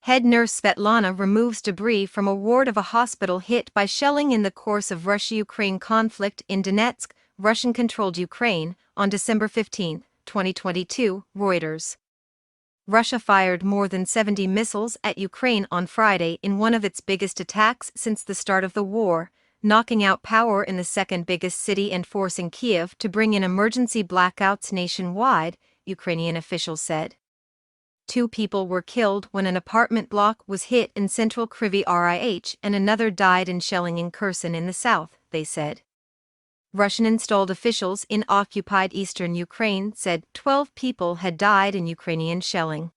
Head nurse Svetlana removes debris from a ward of a hospital hit by shelling in the course of Russia-Ukraine conflict in Donetsk, Russian-controlled Ukraine, on December 15, 2022, Reuters. Russia fired more than 70 missiles at Ukraine on Friday in one of its biggest attacks since the start of the war, knocking out power in the second biggest city and forcing Kiev to bring in emergency blackouts nationwide, Ukrainian officials said. 2 people were killed when an apartment block was hit in central Kyiv and another died in shelling in Kherson in the south, they said. Russian-installed officials in occupied eastern Ukraine said 12 people had died in Ukrainian shelling.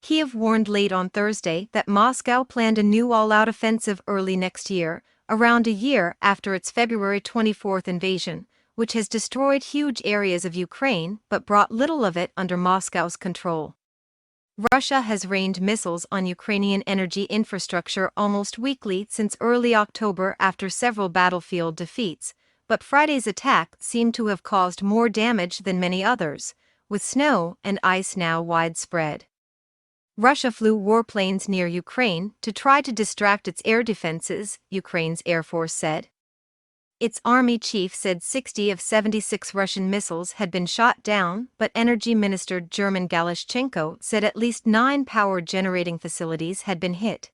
Kiev warned late on Thursday that Moscow planned a new all-out offensive early next year, around a year after its February 24 invasion, which has destroyed huge areas of Ukraine but brought little of it under Moscow's control. Russia has rained missiles on Ukrainian energy infrastructure almost weekly since early October after several battlefield defeats, but Friday's attack seemed to have caused more damage than many others, with snow and ice now widespread. Russia flew warplanes near Ukraine to try to distract its air defenses, Ukraine's Air Force said. Its army chief said 60 of 76 Russian missiles had been shot down, but Energy Minister German Galashchenko said at least 9 power-generating facilities had been hit.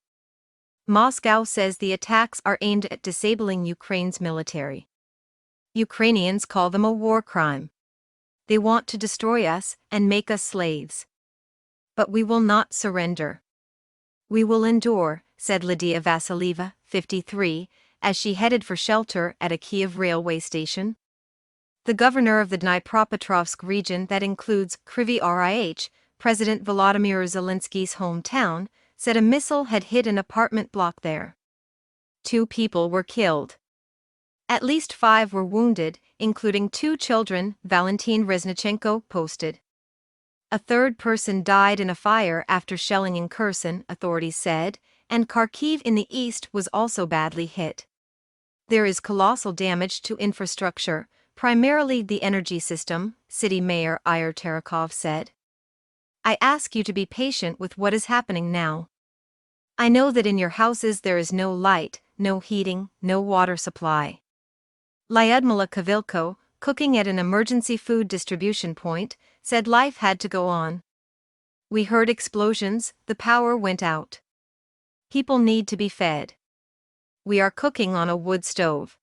Moscow says the attacks are aimed at disabling Ukraine's military. Ukrainians call them a war crime. They want to destroy us and make us slaves. But we will not surrender. We will endure, said Lydia Vasilieva, 53, as she headed for shelter at a Kiev railway station. The governor of the Dnipropetrovsk region that includes Kyiv, President Volodymyr Zelenskyy's hometown, said a missile had hit an apartment block there. 2 people were killed. At least 5 were wounded, including 2 children, Valentin Reznichenko posted. A 3rd person died in a fire after shelling in Kherson, authorities said, and Kharkiv in the east was also badly hit. There is colossal damage to infrastructure, primarily the energy system, City Mayor Igor Terekov said. I ask you to be patient with what is happening now. I know that in your houses there is no light, no heating, no water supply. Lyudmila Kavilko, cooking at an emergency food distribution point, said life had to go on. We heard explosions, the power went out. People need to be fed. We are cooking on a wood stove.